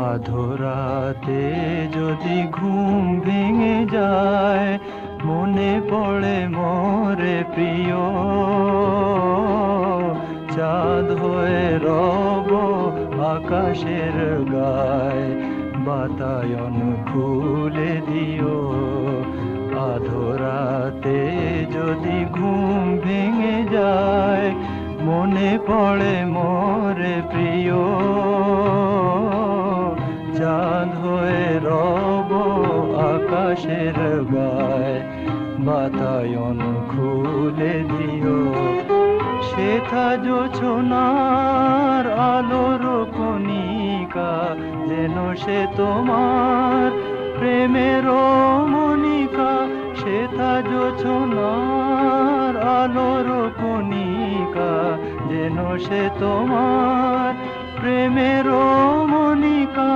আধরাতে যদি ঘুম ভেঙে যায়, মনে পড়ে মোরে প্রিয়। চাঁদ হয়ে রব আকাশের গায়, বাতায়ন খুলে দিও। আধরাতে যদি ঘুম ভেঙে যায়, মনে পড়ে মোরে প্রিয়। চাঁদ হয়ে রব আকাশের গায়, বাতায়ন খুলে দিও। সেথা জোছনার আলোর কণিকা, যেন সে তোমার প্রেমের মনিকা। সেথা জোছনার আলোর কণিকা, যেন সে তোমার প্রেমের মনিকা।